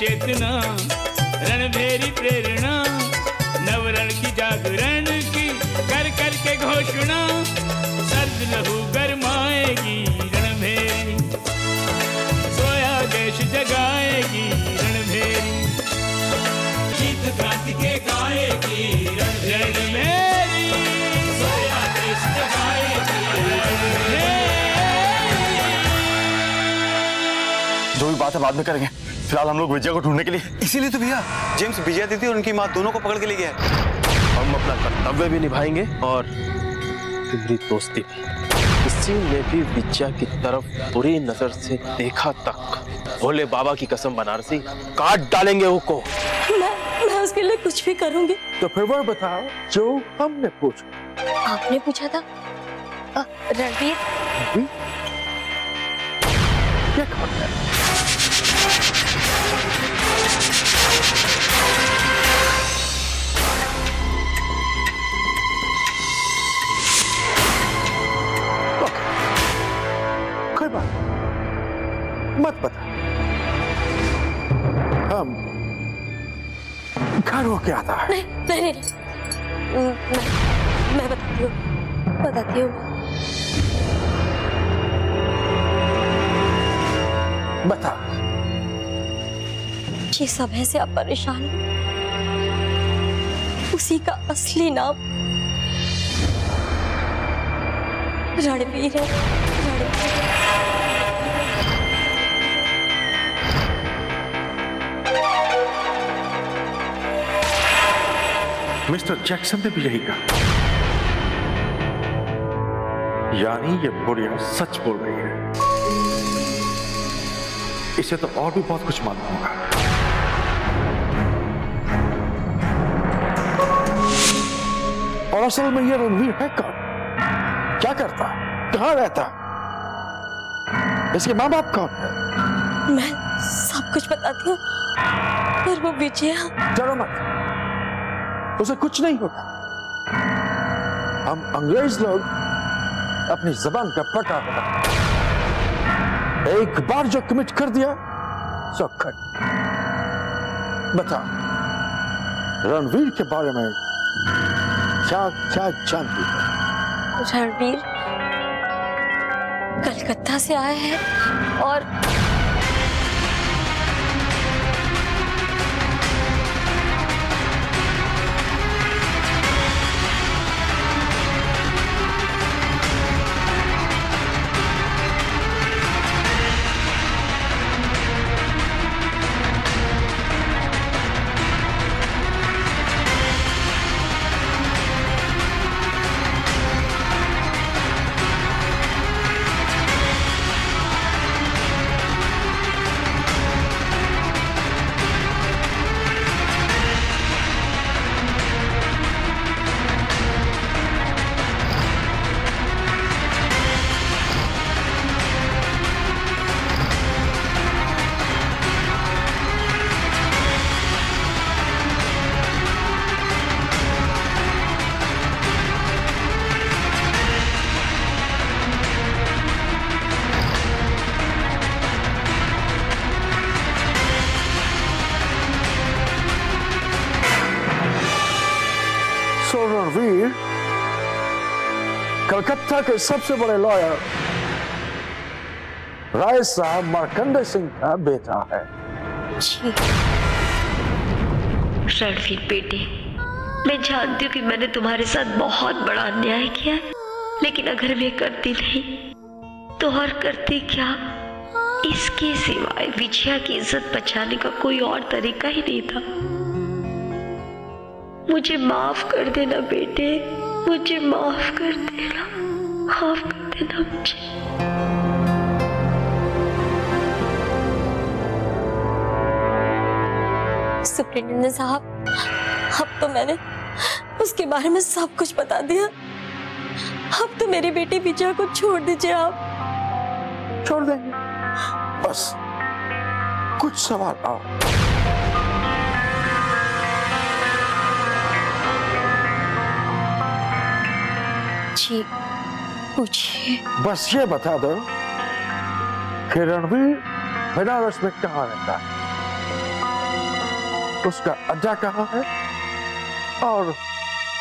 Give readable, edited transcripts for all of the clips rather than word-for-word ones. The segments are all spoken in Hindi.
चेतना, रणभेरी प्रेरणा, नवरण की जागरण की कर कर के घोषणा, सर्द लहू गरमाएगी रणभेरी, सोया देश जगाएगी रणभेरी, गीत क्रांति के गाएगी रणभेरी, सोया देश जगाएगी रणभेरी। जो भी बात है बाद में करेंगे, फिलहाल हम लोग विजया को ढूंढने के लिए। इसीलिए तो भैया जेम्स विजया दीदी और उनकी माँ दोनों को पकड़ के ले गया है। हम अपना कर्तव्य भी निभाएंगे और तुम्हारी दोस्ती भी। किसी ने भी विजया की तरफ बुरी नजर से देखा तक भोले बाबा की कसम बनारसी काट डालेंगे उसको। मैं उसके लिए कुछ भी करूंगी। तो फिर वो बताओ जो हमने पूछा। आपने पूछा था रणवीर? क्या खबर है? कोई बात मत बता, हम घर होके आता है। नहीं, मैं बताती हूँ। बता। जिस समय से आप परेशान हो, उसी का असली नाम रणवीर है। मिस्टर जैक्सन ने भी यही कहा। यानी ये बुढ़िया सच बोल रही है। इसे तो और भी बहुत कुछ मालूम होगा। और असल में ये रणवीर है कौन? क्या करता? कहाँ रहता? इसके माँ बाप कौन है? मैं सब कुछ बताती हूँ, पर वो विजया। डरो मत, उसे कुछ नहीं होगा। हम अंग्रेज लोग अपनी जबान का पटा होता, एक बार जो कमिट कर दिया सो कर। बता, रणवीर के बारे में क्या क्या जानती है? रणवीर कलकत्ता से आया है और रणवीर कलकत्ता के सबसे बड़े लॉयर राय साहब मार्कंडे सिंह का बेटा है। रणवीर बेटे, मैं जानती हूँ कि मैंने तुम्हारे साथ बहुत बड़ा अन्याय किया है, लेकिन अगर मैं करती नहीं तो और करती क्या? इसके सिवाय विजया की इज्जत बचाने का कोई और तरीका ही नहीं था। मुझे माफ कर देना बेटे, मुझे माफ कर देना, माफ कर देना मुझे। सुप्रिंटेंडेंट साहब, अब तो मैंने उसके बारे में सब कुछ बता दिया। अब तो मेरी बेटी विजया को छोड़ दीजिए। आप छोड़ देंगे, बस कुछ सवाल और। जी पूछिए। बस ये बता दो कि रणवीर बनारस में कहाँ रहता है? उसका अड्डा कहाँ है और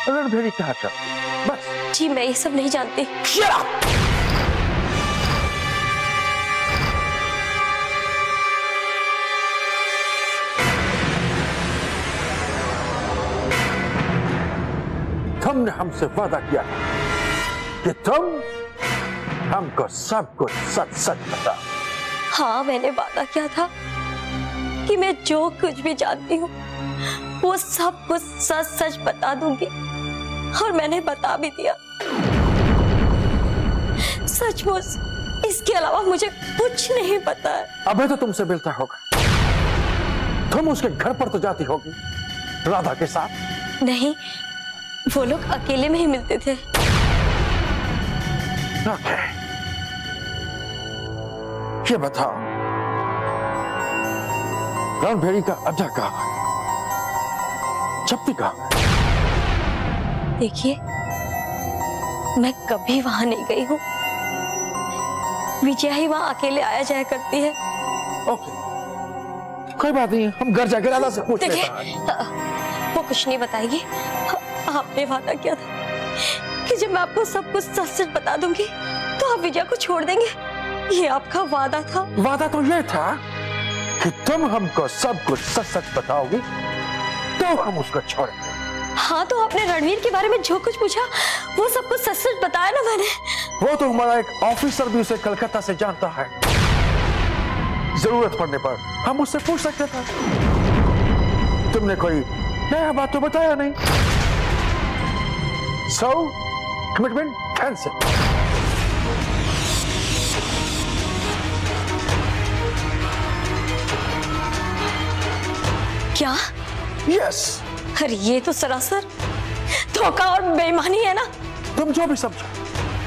रणभेरी कहाँ चलती है, बस। जी मैं ये सब नहीं जानती। Shut up! तुमने हमसे वादा किया कि तुम हमको सब कुछ सच सच बताओ। हाँ मैंने वादा किया था कि मैं जो कुछ भी जानती हूँ वो सब कुछ सच सच बता दूंगी, और मैंने बता भी दिया। सचमुच इसके अलावा मुझे कुछ नहीं पता है। अबे तो तुमसे मिलता होगा, तुम उसके घर पर तो जाती होगी राधा के साथ। नहीं, वो लोग अकेले में ही मिलते थे। ओके, ये बताओ रणभेरी का अड्डा कहाँ है, चप्पी कहाँ है? देखिए मैं कभी वहां नहीं गई हूँ, विजया ही वहां अकेले आया जाया करती है। ओके, कोई बात नहीं, हम घर जाकर राधा से पूछ लेते हैं। देखिए वो कुछ नहीं बताएगी। आपने वादा किया था कि जब मैं आपको सब कुछ सच सच बता दूंगी तो आप विजया को छोड़ देंगे। ये आपका वादा था। वादा तो ये था कि तुम हमको सब कुछ सच सच बताओगी तो हम उसको छोड़ेंगे। हाँ तो आपने रणवीर के बारे में जो कुछ पूछा वो सब कुछ सच सच बताया ना मैंने। वो तो हमारा एक ऑफिसर भी उसे कलकत्ता से जानता है, जरूरत पड़ने पर हम उससे पूछ सकते थे। तुमने कोई नया बात तो बताया नहीं। So, commitment cancel. क्या? Yes. अरे ये तो सरासर धोखा और बेईमानी है ना। तुम जो भी समझो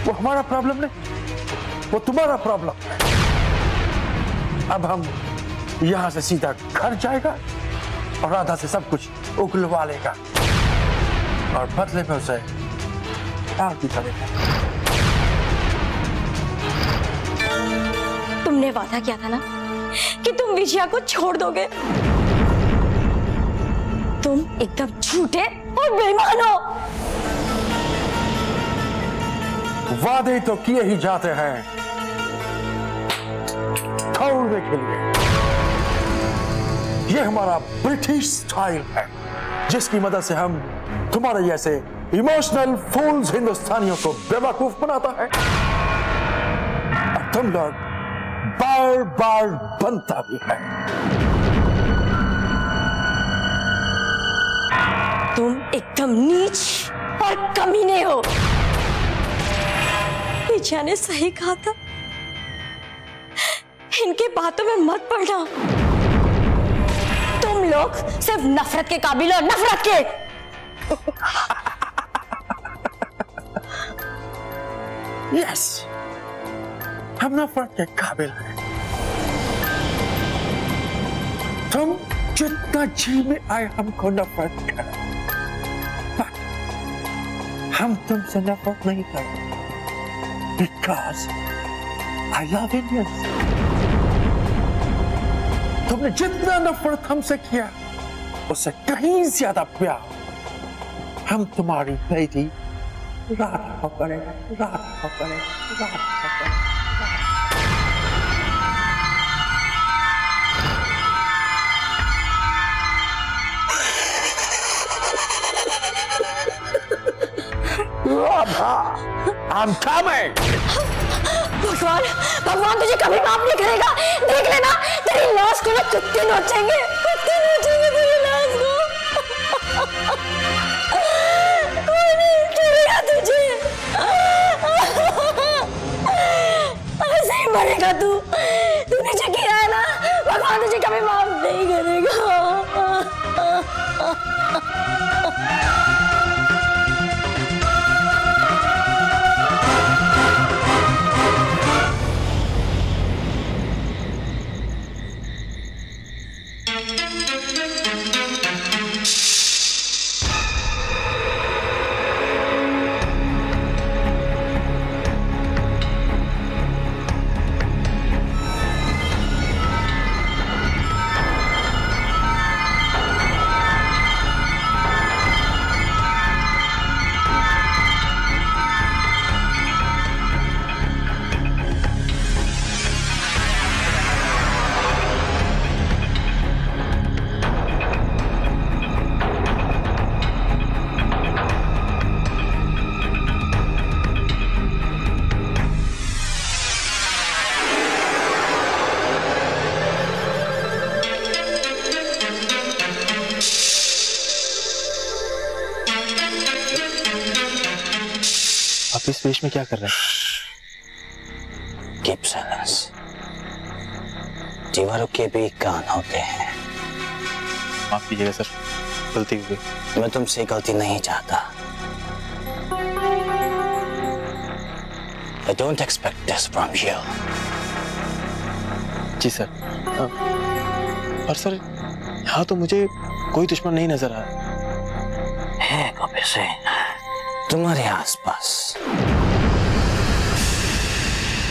वो हमारा प्रॉब्लम नहीं, वो तुम्हारा प्रॉब्लम है। अब हम यहां से सीधा घर जाएगा और राधा से सब कुछ उगलवा लेगा और बदले में उसे प्यार भी करेगा। तुमने वादा किया था ना कि तुम विजया को छोड़ दोगे। तुम एकदम झूठे और बेईमान हो। वादे तो किए ही जाते हैं तोड़ने के लिए। ये हमारा ब्रिटिश स्टाइल है जिसकी मदद से हम तुम्हारे जैसे इमोशनल फूल्स हिंदुस्तानियों को बेवकूफ बनाता है और तुम लोग बार बार बनता भी है। तुम एकदम नीच और कमीने हो। विजया ने सही कहा था, इनके बातों में मत पड़ना। तुम लोग सिर्फ नफरत के काबिल हो, नफरत के। यस, हम नफरत के काबिल हैं। तुम जितना जी में आए हमको नफरत करो, पर हम तुमसे नफरत नहीं करेंगे because I love Indians। तुमने जितना नफरत हमसे किया उससे कहीं ज्यादा प्यार हम तुम्हारी बेटी राधा को करेंगे, राधा को करेंगे, राधा को करेंगे। Radha, I'm coming। भगवान, भगवान तुझे कभी माफ नहीं करेगा। देख लेना तेरी लाश को ना कुत्ते नोचेंगे, कुत्ते नोचेंगे तेरी लाश को। कोई नहीं छोड़ेगा तुझे। ऐसे ही मरेगा तू। तूने जो किया है ना, भगवान तुझे कभी माफ नहीं करेगा। आप इस वेश में क्या कर रहे हैं? Keep silence. दीवारों के भी कान होते हैं। माफ कीजिएगा सर, गलती हो गई। मैं तुमसे गलती नहीं चाहता। I don't expect this from you. जी सर। पर सर यहाँ तो मुझे कोई दुश्मन नहीं नजर आ रहा। है गोपी सिंह, तुम्हारे आसपास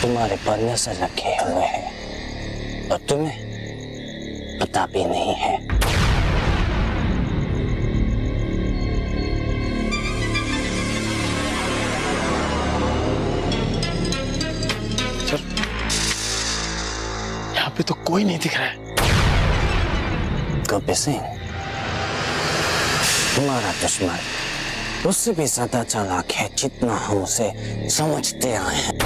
तुम्हारे पर नजर रखे हुए हैं और तुम्हें पता भी नहीं है। सर यहाँ पे तो कोई नहीं दिख रहा है। गोपी सिंह, तुम्हारा दुश्मन उससे भी ज्यादा चालाक है जितना हम उसे समझते आए हैं।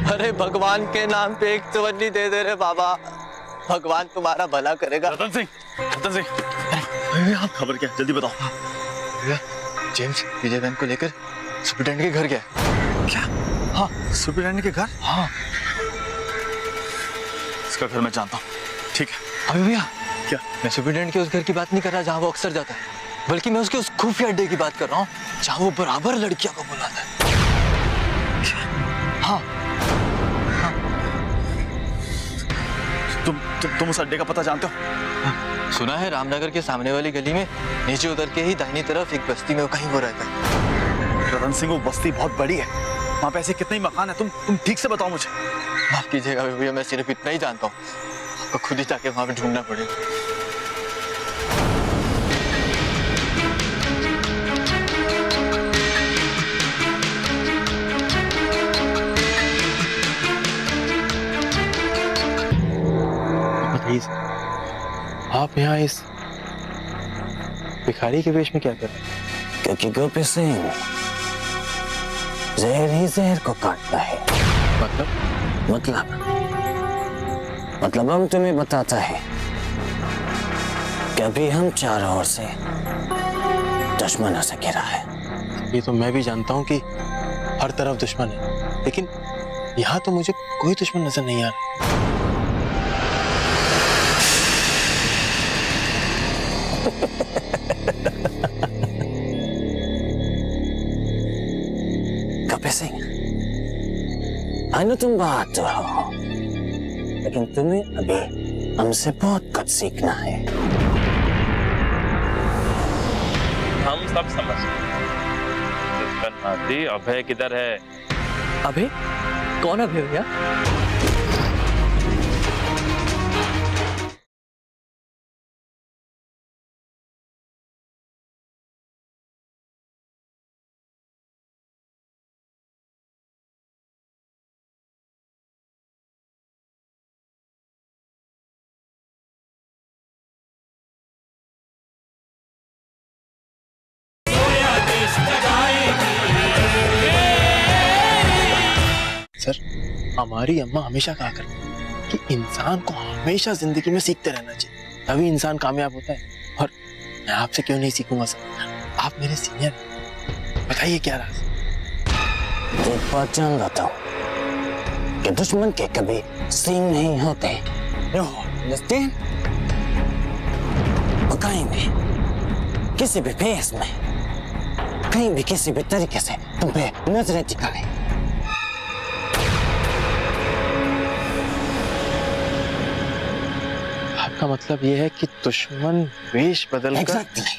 अरे भगवान के नाम पे एक चवन्नी दे दे रे बाबा, भगवान तुम्हारा भला करेगा। रतन सिंह, आप खबर क्या, जल्दी बताओ। जेम्स विजय बहन को लेकर सुपरिटेंडेंट के घर गया। क्या? हाँ, सुपरिटेंडेंट के घर? हाँ, इसका घर मैं जानता हूँ। ठीक है। अभी भैया, क्या? मैं सुपरिटेंडेंट के उस घर की बात नहीं कर रहा जहाँ वो अक्सर जाता है, बल्कि मैं उसके उस खुफिया अड्डे की बात कर रहा हूँ जहाँ वो बराबर लड़कियों को बुलाता है। हाँ, तुम उस अड्डे का पता जानते हो? सुना है रामनगर के सामने वाली गली में नीचे उतर के ही दाहिनी तरफ एक बस्ती में कहीं वो रहता है। रतन सिंह, वो बस्ती बहुत बड़ी है, वहाँ पे ऐसे कितने ही मकान है, तुम ठीक से बताओ मुझे। माफ कीजिएगा भैया, मैं सिर्फ इतना ही जानता हूँ, आपको खुद ही जाके वहाँ पे ढूंढना पड़ेगा। बताइए आप यहाँ इस भिखारी के वेश में क्या कर रहे हैं? क्योंकि गोपी सिंह, जहर ही जहर को काटता है। मतलब हम तुम्हें बताता है कि अभी हम चारों ओर से दुश्मनों से घिरा है। ये तो मैं भी जानता हूँ कि हर तरफ दुश्मन है, लेकिन यहाँ तो मुझे कोई दुश्मन नजर नहीं आ रहा। गोपी सिंह, तुम बहादुर हो, लेकिन तुम्हें अभी हमसे बहुत कुछ सीखना है। हम सब समझते हैं। अभय किधर है? अभय? कौन अभय भैया? सर, हमारी अम्मा हमेशा कहा करती कि इंसान को हमेशा जिंदगी में सीखते रहना चाहिए, तभी इंसान कामयाब होता है। और मैं आपसे क्यों नहीं सीखूंगा सर? आप मेरे सीनियर हैं, बताइए क्या राज? एक बात जान लेता हूँ कि दुश्मन के कभी सींग नहीं होते। वो कहीं भी, किसी भी फेस में, कहीं भी, किसी भी तरीके से तुम पे नजरें टिकाए। आपका मतलब ये है कि दुश्मन वेश बदल कर... Exactly.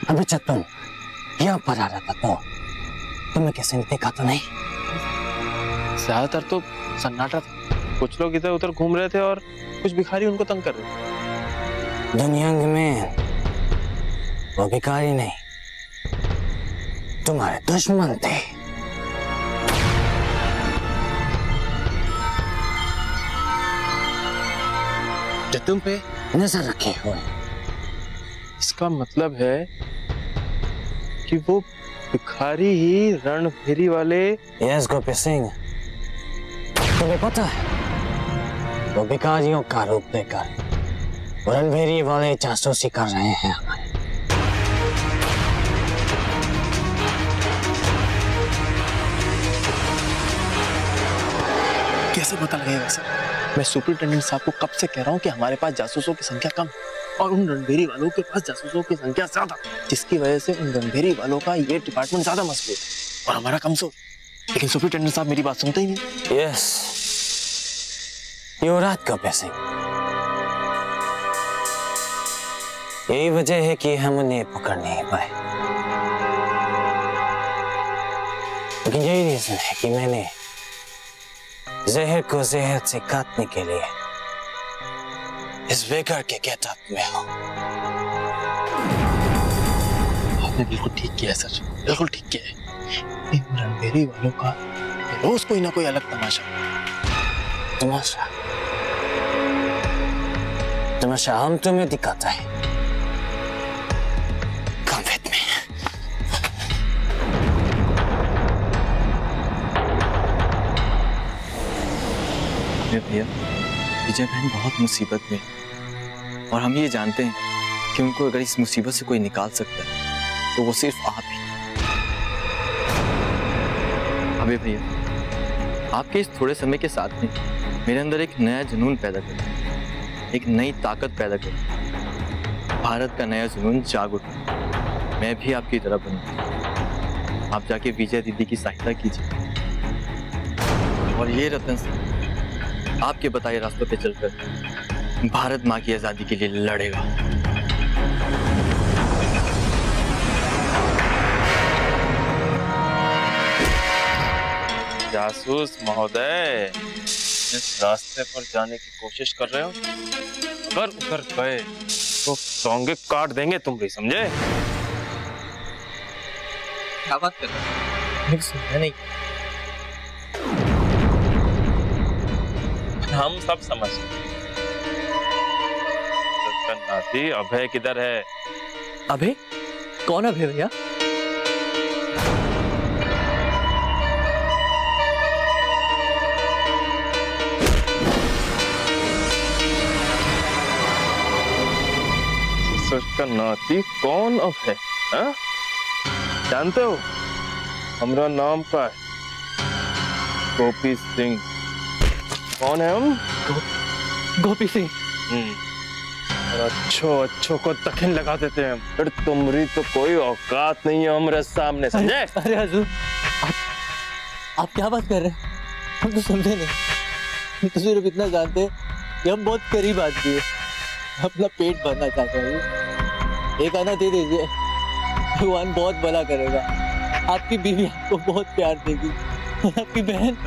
अभी जब तुम यहाँ पर आ रहा था तो तुम्हें किसी ने देखा तो नहीं? ज्यादातर तो सन्नाटा था, कुछ लोग इधर उधर घूम रहे थे और कुछ भिखारी उनको तंग कर रहे थे। दुनिया में वो भिखारी नहीं, तुम्हारे दुश्मन थे। जो तुम पे नजर रखे हुए। इसका मतलब है कि वो भिखारी ही रणभेरी वाले। यस गोपी सिंह, तुम्हें पता है वो भिखारियों का रूप लेकर रणभेरी वाले जासूसी कर रहे हैं हमारे। कैसे पता लगेगा सर? मैं सुपरिटेंडेंट साहब को कब से कह रहा हूँ कि हमारे पास जासूसों की संख्या कम और उन रणभेरी वालों के पास जासूसों की संख्या ज्यादा, जिसकी वजह से उन रणभेरी वालों का ये डिपार्टमेंट ज्यादा मजबूत है और हमारा कमजोर। लेकिन सुपरिटेंडेंट साहब मेरी बात सुनते ही नहीं। यस, यू राइट गोपी सिंह। यही वजह है कि हम उन्हें पकड़ नहीं पाए। लेकिन यही रीजन है कि मैंने जहर को जहर से काटने के लिए इस बेकार के गेटअप में हूं। आपने बिल्कुल ठीक किया सर, बिल्कुल ठीक किया है। इन रणभेरी वालों का रोज कोई ना कोई अलग तमाशा। तमाशा? तमाशा हम तुम्हें दिखाता है। Come with me. भैया, विजय बहन बहुत मुसीबत में है और हम ये जानते हैं कि उनको अगर इस मुसीबत से कोई निकाल सकता है तो वो सिर्फ आप ही। अबे भैया, आपके इस थोड़े समय के साथ में मेरे अंदर एक नया जुनून पैदा कर, एक नई ताकत पैदा कर। भारत का नया जुनून जाग उठा। मैं भी आपकी तरह बनूं। आप जाके विजय दीदी की सहायता कीजिए और ये रतन सिंह आपके बताए रास्तों पे चलकर भारत माँ की आजादी के लिए लड़ेगा। जासूस महोदय, जिस रास्ते पर जाने की कोशिश कर रहे हो, अगर उतर गए तो टोंगे काट देंगे तुम भी, समझे? क्या बात कर रहे हो? सुना नहीं। हम सब समझते हैं। नाती अभय किधर है? अभय? कौन अभय भैया? उसका नाती कौन अभय? हाँ? जानते हो हमारा नाम क्या है? गोपी सिंह। कौन है हम? गोपी सिंह। और अच्छो को दखन लगा देते हैं। फिर तुम्हारी तो कोई औकात नहीं है हमारे सामने, समझे? अरे हुजूर, आप क्या बात कर रहे हैं? हम तो समझे नहीं। हम तो सिर्फ इतना जानते हैं कि हम बहुत करीब आदमी है, अपना पेट भरना चाहते हैं। एक आना दे दीजिए, भगवान बहुत भला करेगा। आपकी बीवी आपको बहुत प्यार देगी और आपकी बहन।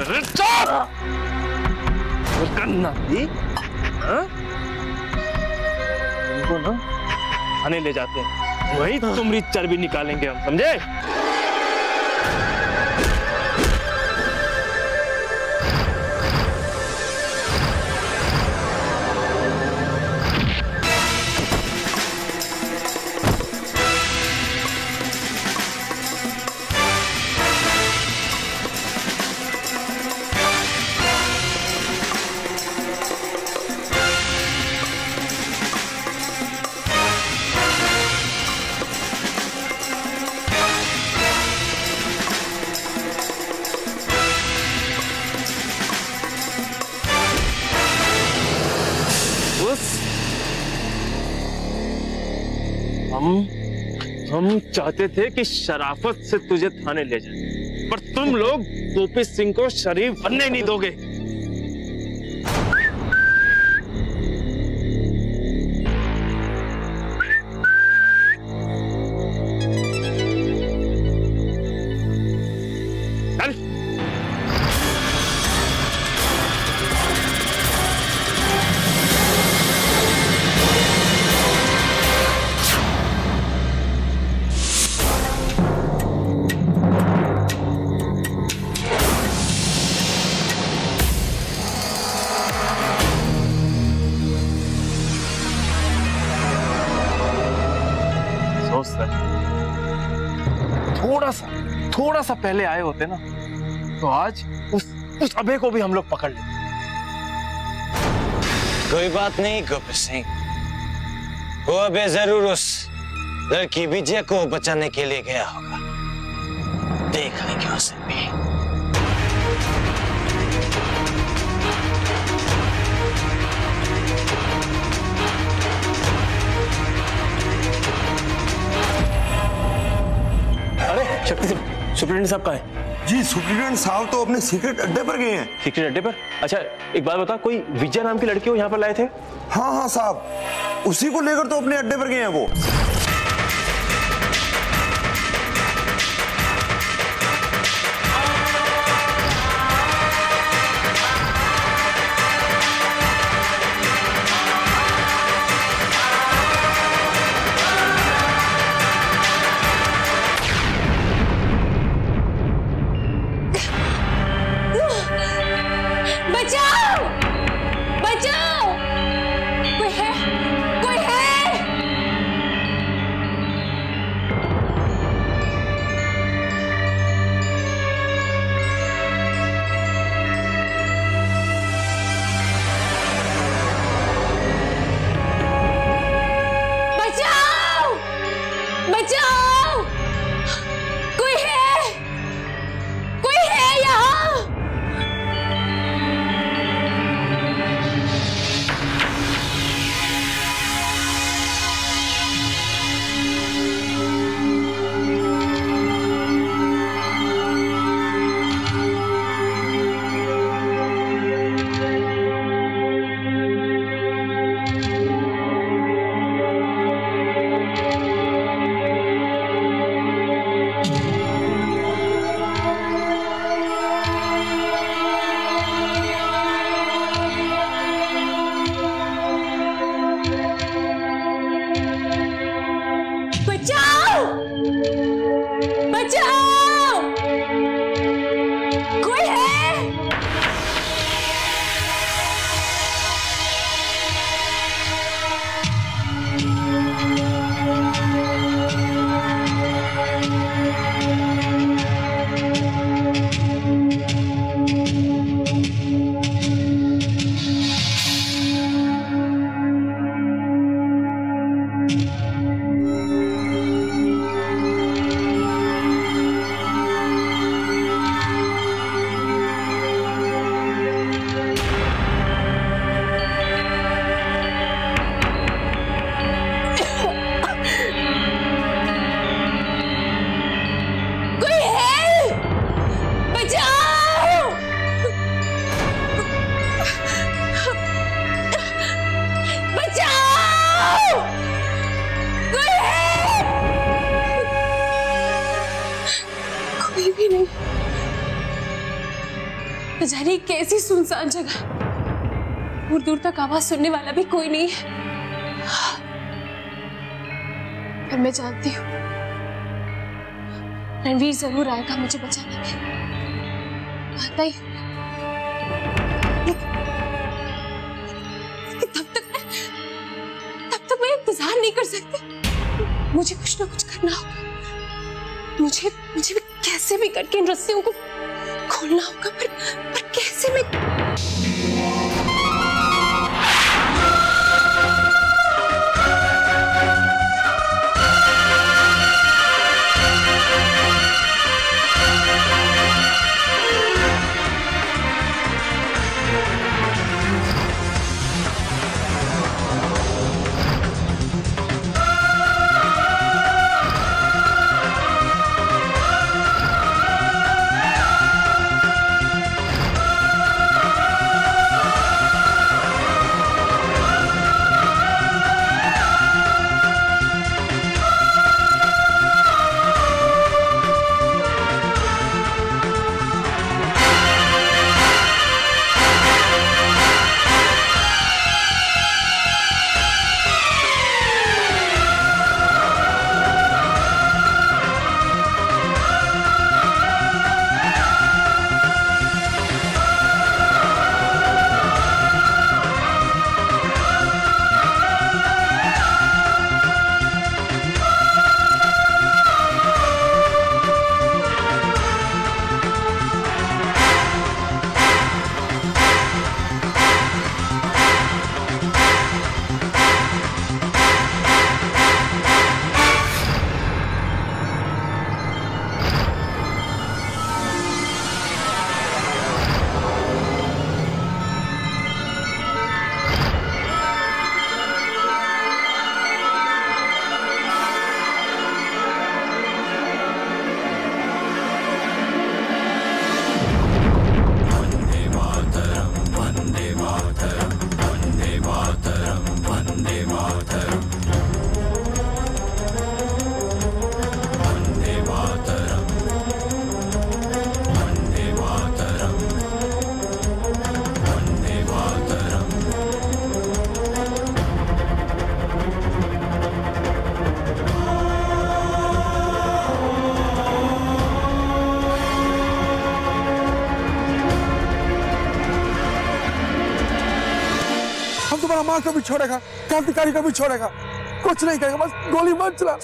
नाती, उनको ना थाने ले जाते हैं, वही तुम्हारी चर्बी निकालेंगे हम, समझे? हम चाहते थे कि शराफत से तुझे थाने ले जाए, पर तुम लोग गोपी सिंह को शरीफ बनने नहीं दोगे। थोड़ा सा पहले आए होते ना तो आज उस अभय को भी हम लोग पकड़ लेते। कोई बात नहीं गोपी सिंह, वो अभय जरूर उस लड़की विजय को बचाने के लिए गया होगा। देख लेंगे उसे भी। अरे शक्ति सिंह, सुप्रिटेंडेंट साहब कहाँ है? जी सुप्रिटेंडेंट साहब तो अपने सीक्रेट अड्डे पर गए हैं। सीक्रेट अड्डे पर? अच्छा एक बात बता, कोई विजय नाम की लड़की को यहाँ पर लाए थे? हाँ हाँ साहब, उसी को लेकर तो अपने अड्डे पर गए हैं वो। जाने कैसी सुनसान जगह, दूर दूर तक आवाज सुनने वाला भी कोई नहीं है। पर मैं जानती हूँ रणवीर जरूर आएगा मुझे बचाने के लिए। आता ही तब तक मैं इंतजार नहीं कर सकती। मुझे कुछ ना कुछ करना होगा। मुझे भी कैसे भी करके इन रस्सियों को खोलना होगा। पर कैसे मैं माँ को भी छोड़ेगा, क्रांतिकारी को भी छोड़ेगा, कुछ नहीं करेगा, बस गोली मत चला।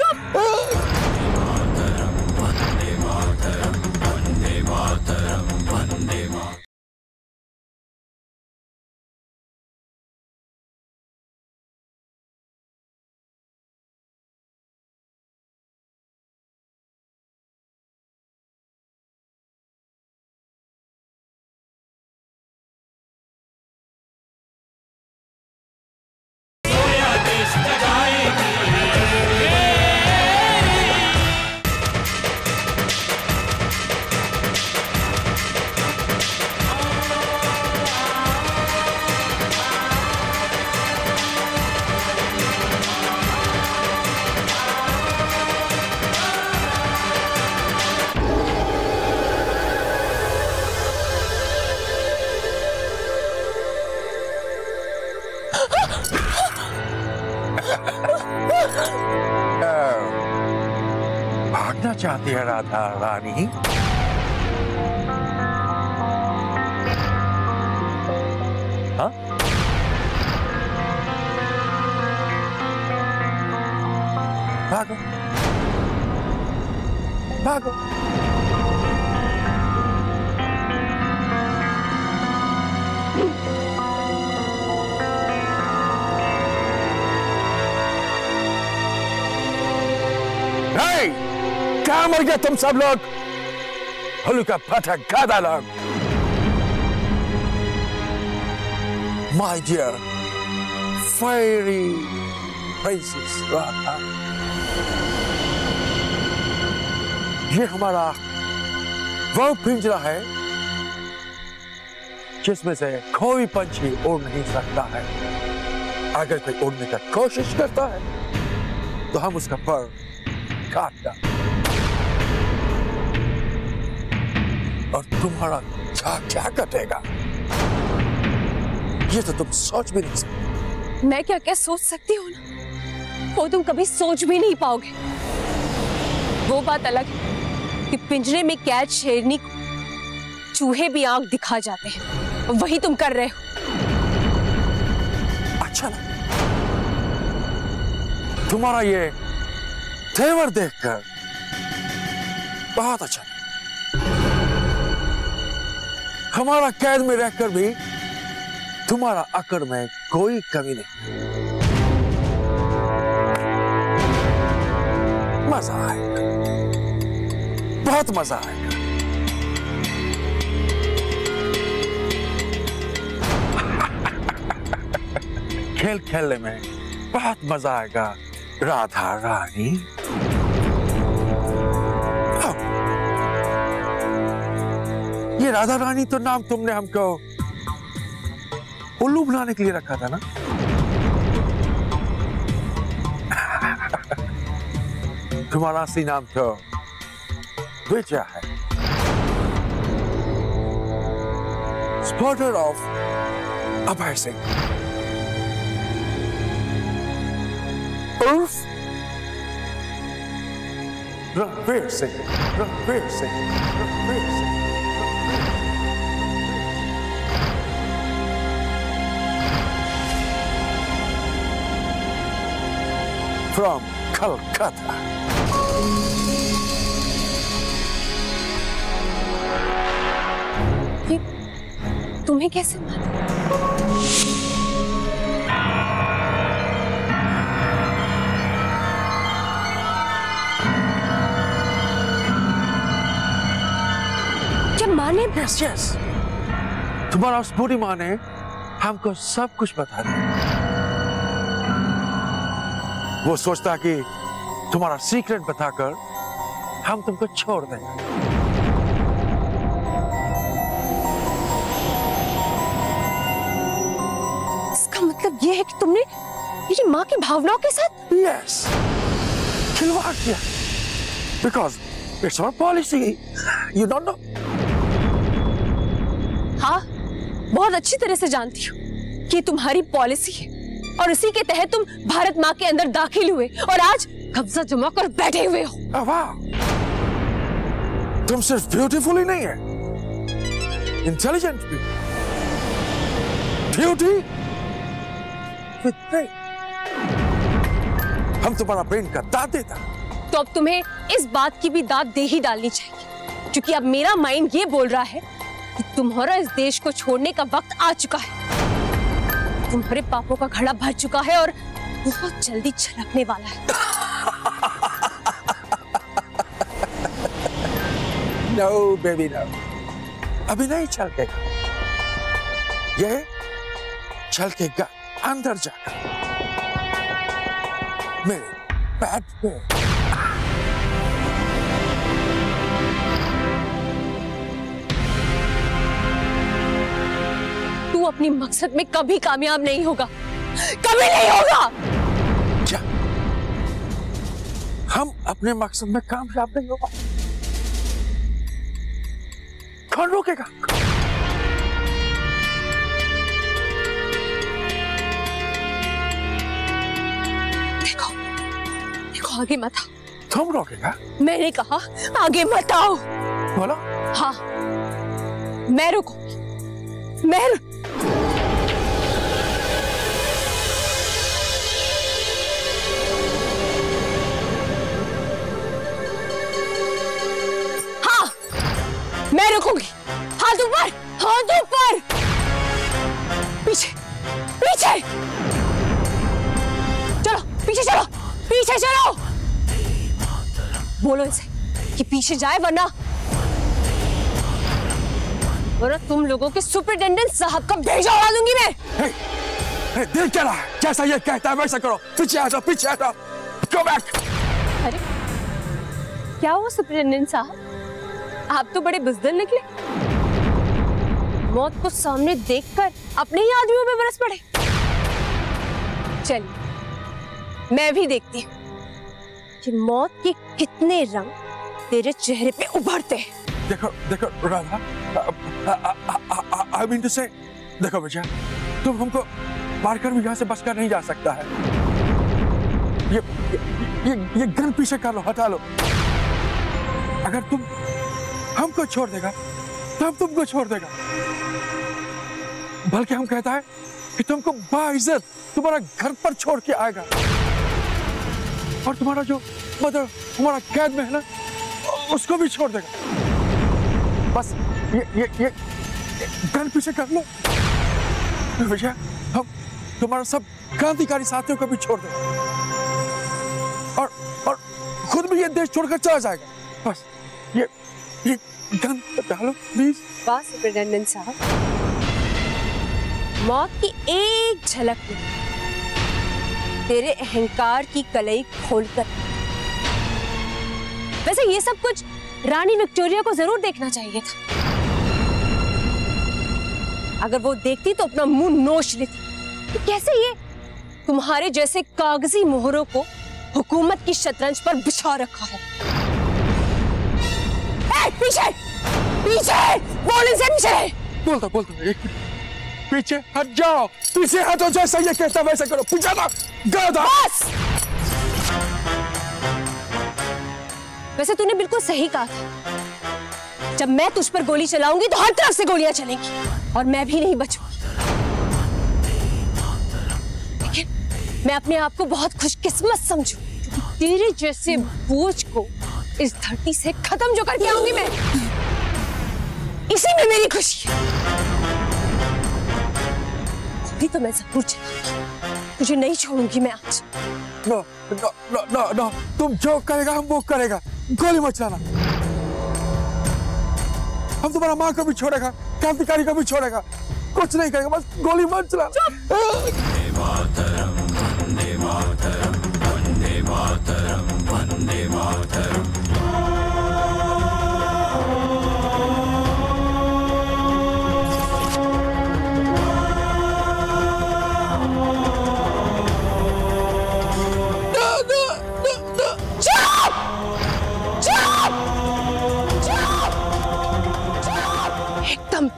भागना चाहती है राधा रानी? हाँ? भागो, भागो। क्या मर गया तुम सब लोग? हल्का फटा गादा लोग। My dear fiery princess Radha, ये हमारा वो पिंजरा है जिसमें से कोई पंछी उड़ नहीं सकता है। अगर कोई उड़ने का कोशिश करता है तो हम उसका पर काट दें और तुम्हारा क्या कटेगा ये तो तुम सोच भी नहीं सकते। मैं क्या क्या सोच सकती हूँ ना, वो तुम कभी सोच भी नहीं पाओगे। वो बात अलग है कि पिंजरे में कैद शेरनी को चूहे भी आंख दिखा जाते हैं, वही तुम कर रहे हो। अच्छा ना, तुम्हारा ये तेवर देखकर बहुत अच्छा। हमारा कैद में रहकर भी तुम्हारा अकड़ में कोई कमी नहीं। मजा आएगा, बहुत मजा आएगा। खेल खेलने में बहुत मजा आएगा राधा रानी। ये राधा रानी तो नाम तुमने हमको उल्लू बनाने के लिए रखा था ना? तुम्हारा असली नाम तो विजय है, स्पॉटर ऑफ अभय सिंह उर्फ रणवीर सिंह। रणवीर सिंह, रणवीर सिंह। From Calcutta. ये तुम्हें कैसे मालूम? क्या माँ ने? Yes, yes. तुम्हारा उस बूढ़ी माँ ने हमको सब कुछ बता दिया। वो सोचता कि तुम्हारा सीक्रेट बताकर हम तुमको छोड़ देंगे। इसका मतलब ये है कि तुमने मेरी माँ की भावनाओं के साथ? Yes, खिलवाड़ किया। Because it's our policy. You don't know? हाँ, बहुत अच्छी तरह से जानती हूँ कि तुम्हारी पॉलिसी है और इसी के तहत तुम भारत माँ के अंदर दाखिल हुए और आज कब्जा जमा कर बैठे हुए हो। वाह, तुम सिर्फ ब्यूटीफुल ही नहीं है, इंटेलिजेंट भी। Beauty with brain. हम तुम्हारा ब्रेन का दाद देता। तो अब तुम्हें इस बात की भी दाद दे ही डालनी चाहिए, क्योंकि अब मेरा माइंड ये बोल रहा है कि तुम्हारा इस देश को छोड़ने का वक्त आ चुका है। तुम्हारे पापों का घड़ा भर चुका है और बहुत जल्दी छलकने वाला है। No, baby, no. अभी नहीं छलकेगा। ये छलकेगा अंदर जाकर मेरे पेट में। तू अपनी मकसद में कभी कामयाब नहीं होगा, कभी नहीं होगा। क्या हम अपने मकसद में कामयाब नहीं होगा? कौन रोकेगा? देखो आगे मत आओ। तुम रोकेगा? मैंने कहा आगे मत आओ। बोलो। हाँ, मैं रुकूंगी। मैं हाँ, मैं रुकूंगी। हाथ ऊपर, हाथ ऊपर। पीछे, पीछे चलो, पीछे चलो, पीछे चलो। बोलो इसे कि पीछे जाए, वरना तुम लोगों के सुपरिटेंडेंट साहब का भेजा उड़ा दूंगी मैं। दिल क्या रहा है? जैसा ये कहता है वैसा करो। पीछे हटो, पीछे हटो। Go back। अरे क्या हुआ सुपरिटेंडेंट साहब, आप तो बड़े बुज़दिल निकले। मौत को सामने देखकर अपने ही आदमियों में बरस पड़े। चलिए मैं भी देखती हूँ कि मौत के कितने रंग तेरे चेहरे पे उभरते हैं। देखो देखो Radha, I mean to say, देखो बेटा, तुम हमको मारकर भी यहाँ से बचकर नहीं जा सकता है। ये गन पीछे कर लो, हटा लो। अगर तुम हमको छोड़ देगा तो हम तुमको छोड़ देगा। बल्कि हम कहता है कि तुमको बाइज्जत तुम्हारा घर पर छोड़ के आएगा, और तुम्हारा जो मदर तुम्हारा कैद में है ना, उसको भी छोड़ देगा। बस ये गन पीछे कर लो भैया, हम तुम्हारा सब क्रांतिकारी साथियों को भी छोड़ देंगे, और खुद भी ये देश छोड़कर चला जाएगा। बस ये गन डालो प्लीज। बस सुपरिटेंडेंट साहब, मौत की एक झलक में तेरे अहंकार की कलई खोलकर। वैसे ये सब कुछ रानी विक्टोरिया को जरूर देखना चाहिए था। अगर वो देखती तो अपना मुंह नोच लेती कि कैसे ये तुम्हारे जैसे कागजी मोहरों को हुकूमत की शतरंज पर बिछा रखा है। पीछे पीछे, बोल से पीछे। बोलता एक पीछे हट जाओ, पीछे हटो, जैसा ये कहता वैसा करो। पीछे ना गाधा। बस। वैसे तूने बिल्कुल सही कहा था, जब मैं तुझ पर गोली चलाऊंगी तो हर तरफ से गोलियां चलेंगी और मैं भी नहीं बचूंगी। लेकिन मैं अपने आप को बहुत खुशकिस्मत समझू, तेरे जैसे बोझ को इस धरती से खत्म जो करके आऊंगी मैं, इसी में मेरी खुशी है। अभी तो मैं जरूर चलूंगी, तुझे नहीं छोड़ूंगी मैं आज। No no no no no, तुम जो करेगा हम वो करेगा। गोली मत चलाना। हम तुम्हारा माँ को भी छोड़ेगा, क्रांतिकारी को भी छोड़ेगा, कुछ नहीं करेगा, बस गोली मत चलाना। वंदे मातरम, वंदे मातरम, वंदे मातरम, वंदे मातरम।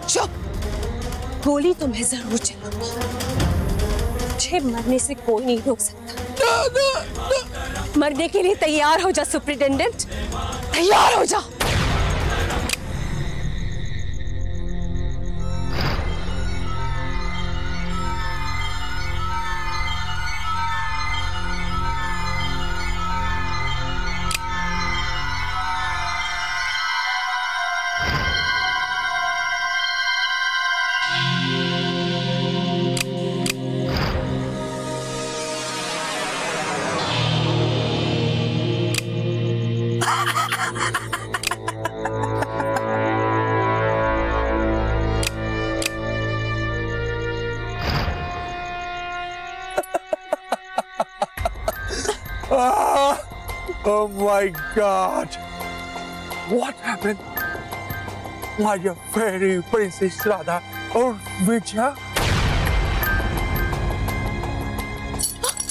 चुप। गोली तो मैं जरूर चलाऊंगी, मुझे मरने से कोई नहीं रोक सकता। मरने के लिए तैयार हो जा सुपरिटेंडेंट, तैयार हो जा। Oh my God! What happened? My fairy princess Radha or Vijaya?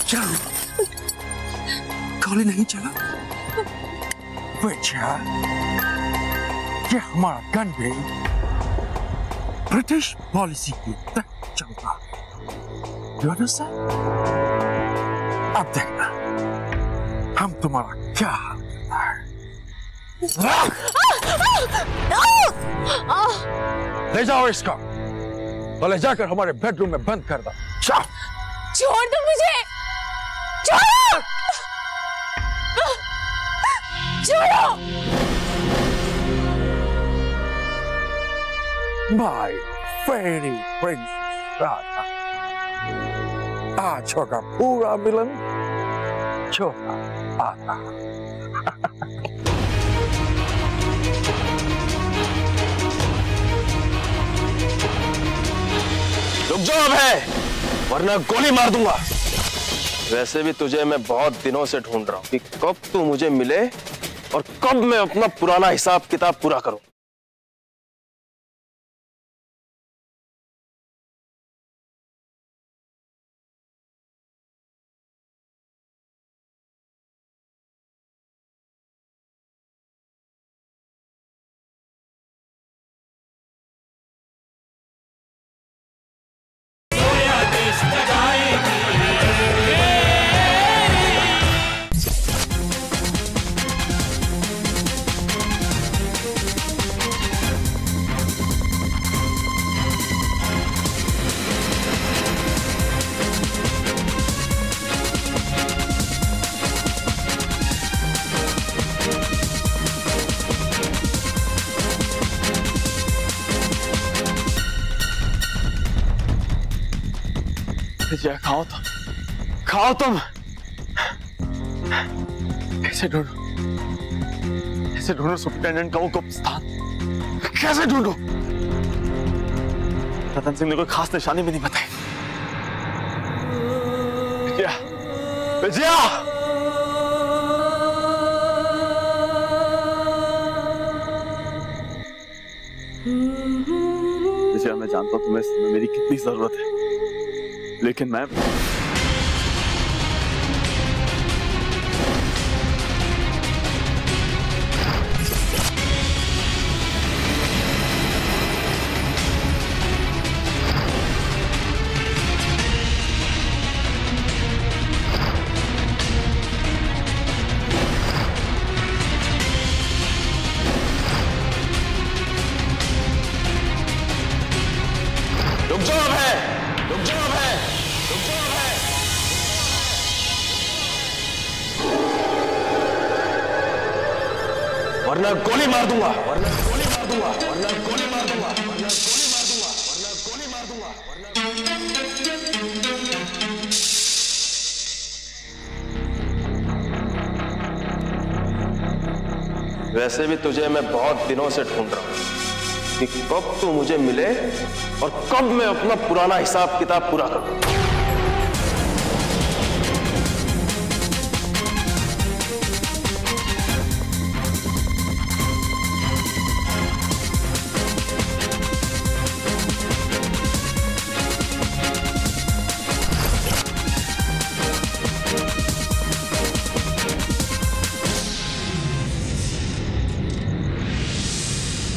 चलो, गोली नहीं चला। विजया, ये हमारा गन भी ब्रिटिश पॉलिसी की तहत चलता है। You understand? अब देखना, हम तुम्हारा क्या हाल करता है। ले जाओ इसको और ले जाकर हमारे बेडरूम में बंद कर दो। छोड़ दो मुझे, छोड़ो, छोड़ो। My fairy princess Radha, आज होगा पूरा मिलन, छोटा आता। रुक जाओ अभय, वरना गोली मार दूंगा। वैसे भी तुझे मैं बहुत दिनों से ढूंढ रहा हूं कि कब तू मुझे मिले और कब मैं अपना पुराना हिसाब किताब पूरा करूं। विजया, खाओ तुम। कैसे ढूंढो सुपरिटेंडेंट का वो गुप्त स्थान? कैसे ढूंढो? रतन सिंह ने कोई खास निशानी भी नहीं बताई। विजया, मैं जानता हूं तुम्हें इस समय मेरी कितनी जरूरत है, लेकिन मैं वरना गोली मार दूंगा। वैसे भी तुझे मैं बहुत दिनों से ढूंढ रहा हूं कि कब तू मुझे मिले और कब मैं अपना पुराना हिसाब किताब पूरा करूं।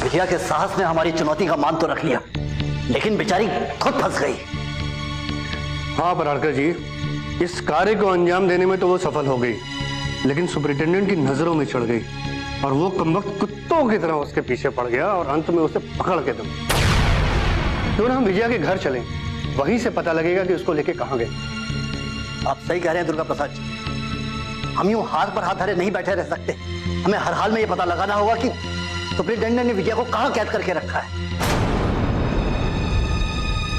विजया के साहस ने हमारी चुनौती का मान तो रख लिया, लेकिन बेचारी खुद फंस गई। हाँ पराड़कर जी, इस कार्य को अंजाम देने में तो वो सफल हो गई, लेकिन सुपरिटेंडेंट की नजरों में चढ़ गई और वो कमबख्त कुत्तों की तरह उसके पीछे पड़ गया और अंत में उसे पकड़ के दम। क्यों ना हम विजया के घर चलें, वहीं से पता लगेगा कि उसको लेके कहाँ गए। आप सही कह रहे हैं दुर्गा प्रसाद जी, हम यूं हाथ पर हाथ धरे नहीं बैठे रह सकते। हमें हर हाल में ये पता लगाना होगा कि सुपरिटेंडेंट ने विजया को कहां कैद करके रखा है।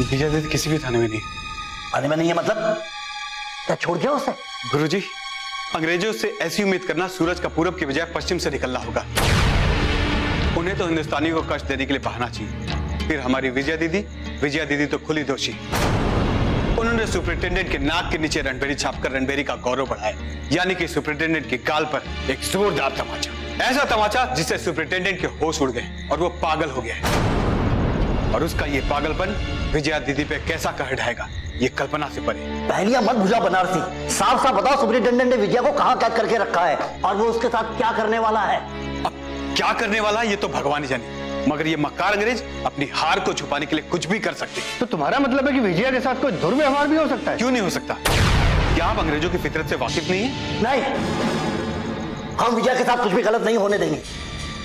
विजया दीदी किसी भी थाने में नहीं। थाने में नहीं है मतलब? क्या छोड़ दिया उसे? गुरुजी, अंग्रेजों से ऐसी उम्मीद करना सूरज का पूरब की बजाय पश्चिम से निकलना होगा। उन्हें तो हिंदुस्तानी को कष्ट देने के लिए बहाना चाहिए। फिर हमारी विजया दीदी तो खुली दोषी। उन्होंने उन्होंने सुपरिटेंडेंट के नाक के नीचे रणभेरी छापकर रणभेरी का गौरव बढ़ाया, यानी कि सुपरिटेंडेंट के गाल पर एक जोरदार तमाचा, ऐसा तमाचा जिससे सुपरिटेंडेंट के होश उड़ गए और वो पागल हो गया है। और उसका ये पागलपन विजया दीदी पे कैसा कहर ढाएगा, ये कल्पना से परे। पहलियां मत बुझा बनारसी, साफ साफ बताओ सुपरिटेंडेंट ने विजया को कहां कैद करके रखा है और वो उसके साथ क्या करने वाला है। अब क्या करने वाला है ये तो भगवान ही जाने, मगर ये मक्कार अंग्रेज अपनी हार को छुपाने के लिए कुछ भी कर सकते हैं। तो तुम्हारा मतलब है कि विजया के साथ कोई दुर्व्यवहार भी हो सकता है? क्यों नहीं हो सकता? क्या आप अंग्रेजों की फितरत से वाकिफ नहीं है? नहीं, हम विजया के साथ कुछ भी गलत नहीं होने देंगे।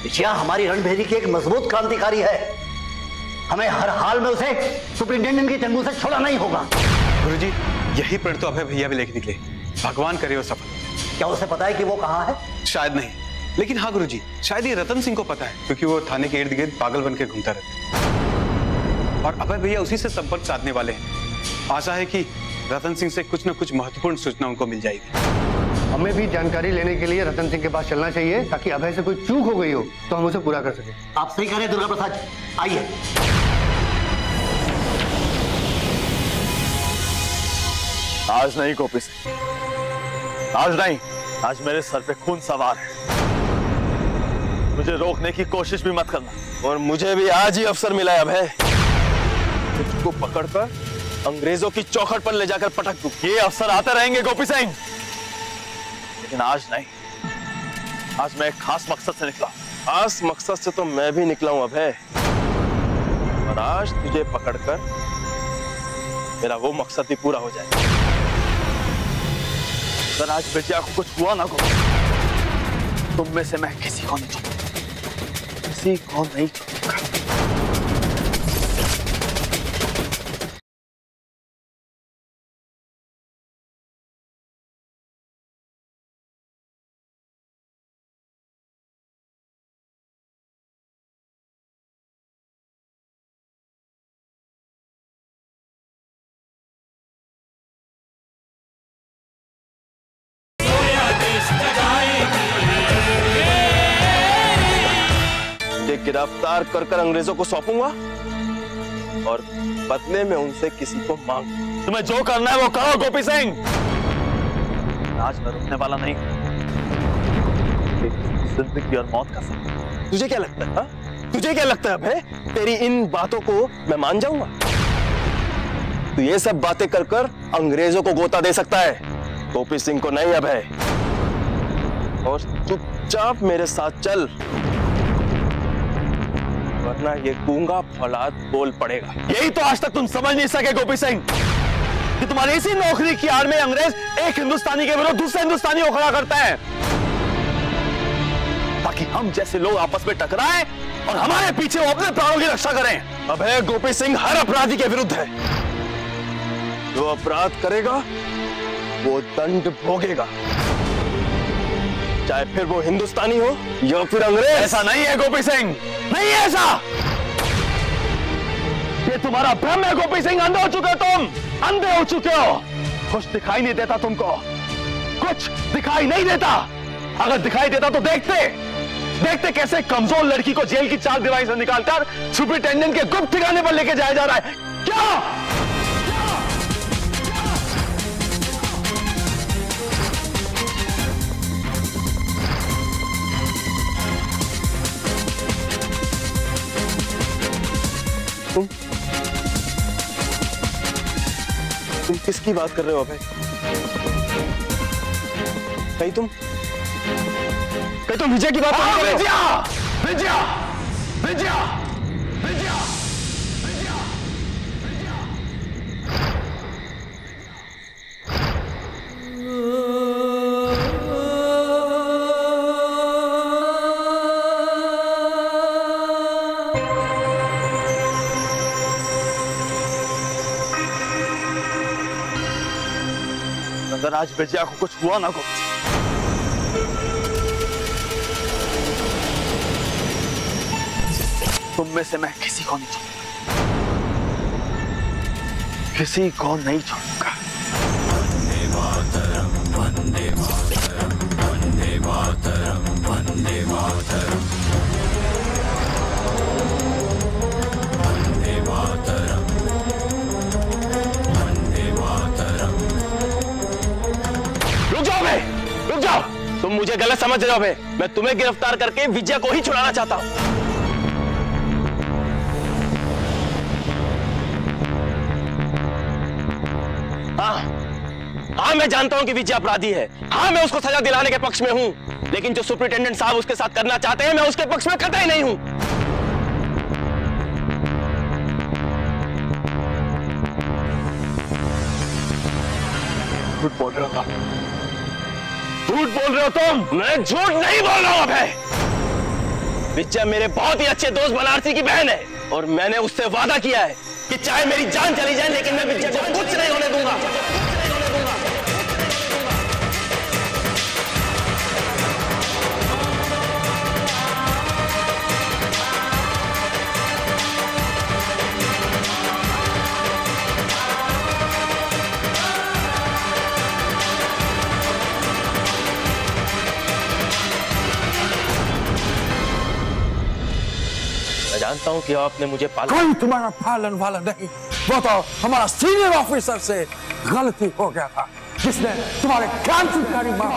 विजया हमारी रणभेरी की एक मजबूत क्रांतिकारी है, हमें हर हाल में उसे सुपरिटेंडेंट के चंगुल से छोड़ा नहीं होगा। गुरुजी, यही प्रण तो अभय भैया भी लेके निकले, भगवान करे वो सफल। क्या उसे पता है कि वो कहाँ है? शायद नहीं, लेकिन हाँ गुरुजी, शायद ये रतन सिंह को पता है, क्योंकि वो थाने के इर्द गिर्द पागल बन के घूमता रहता है और अभय भैया उसी से संपर्क साधने वाले हैं। आशा है कि रतन सिंह से कुछ न कुछ महत्वपूर्ण सूचना उनको मिल जाएगी। हमें भी जानकारी लेने के लिए रतन सिंह के पास चलना चाहिए, ताकि अभय से कोई चूक हो गई हो तो हम उसे पूरा कर सके। आप सही कह रहे हैं दुर्गा प्रसाद, आइए। आज नहीं गोपी सिंह, आज नहीं, आज मेरे सर पे खून सवार है। मुझे रोकने की कोशिश भी मत करना। और मुझे भी आज ही अवसर मिला है अभय, तुझको पकड़कर अंग्रेजों की चौखट पर ले जाकर पटक दूं। ये अवसर आते रहेंगे गोपी सिंह, लेकिन आज नहीं। आज मैं एक खास मकसद से निकला। खास मकसद से तो मैं भी निकला हूं अभय, और आज तुझे पकड़कर मेरा वो मकसद भी पूरा हो जाएगा। अगर आज विजया को कुछ हुआ ना गोपी, तुम में से मैं किसी को नहीं छोड़ूंगा, किसी को नहीं छोड़ूंगा। गिरफ्तार कर अंग्रेजों को सौंपूंगा और बदले में उनसे किसी को मांग। तुम्हें जो करना है वो करो गोपी सिंह, आज मैं रुकने वाला नहीं। जिंदगी और मौत का सवाल। तुझे क्या लगता है? तुझे क्या लगता है अभय, तेरी इन बातों को मैं मान जाऊंगा? तू ये सब बातें कर अंग्रेजों को गोता दे सकता है, गोपी सिंह को नहीं अभय। और चुपचाप मेरे साथ चल, वरना ये गूंगा फौलाद बोल पड़ेगा। यही तो आज तक तुम समझ नहीं सके गोपी सिंह, कि तुम्हारी इसी नौकरी की आड़ में अंग्रेज एक हिंदुस्तानी के विरुद्ध दूसरे हिंदुस्तानी को खड़ा करता है, ताकि हम जैसे लोग आपस में टकराएं और हमारे पीछे वो अपने प्राणों की रक्षा करें। अभय, गोपी सिंह हर अपराधी के विरुद्ध है। जो अपराध करेगा वो दंड भोगेगा, चाहे फिर वो हिंदुस्तानी हो या फिर अंग्रेज। ऐसा नहीं है गोपी सिंह, नहीं है ऐसा। ये तुम्हारा भ्रम है गोपी सिंह, अंधे हो चुके हो तुम, अंधे हो चुके हो। कुछ दिखाई नहीं देता तुमको, कुछ दिखाई नहीं देता। अगर दिखाई देता तो देखते कैसे कमजोर लड़की को जेल की चार दीवारी से निकालकर सुपरिटेंडेंट के गुप्त ठिकाने पर लेके जाया जा रहा है। क्या तुम किसकी बात कर रहे हो अभय? कहीं तुम विजय की बात कर रहे हो? विजया अगर आज विजया को कुछ हुआ ना गोपी, तुम में से मैं किसी को नहीं छोड़ूंगा, किसी को नहीं छोड़ूंगा। वंदे मातरम, वंदे मातरम, वंदे मातरम, वंदे मातरम, वंदे मातरम, वंदे मातरम। मुझे गलत समझ रहे हो बे। मैं तुम्हें गिरफ्तार करके विजया को ही छुड़ाना चाहता हूं। हाँ, मैं जानता हूं कि विजय अपराधी है। हाँ, मैं उसको सजा दिलाने के पक्ष में हूं, लेकिन जो सुपरिटेंडेंट साहब उसके साथ करना चाहते हैं, मैं उसके पक्ष में कतई नहीं हूं। झूठ बोल रहे हो तुम। झूठ बोल रहे हो तुम? मैं झूठ नहीं बोल रहा हूं अभय। विजय मेरे बहुत ही अच्छे दोस्त बनारसी की बहन है और मैंने उससे वादा किया है कि चाहे मेरी जान चली जाए लेकिन मैं विजय को कुछ नहीं होने दूंगा। मैं जानता हूं कि आपने मुझे पाला। कोई तुम्हारा पालन वाला नहीं, वो तो हमारा सीनियर ऑफिसर से गलती हो गया था, जिसने तुम्हारे क्रांतिकारी माँ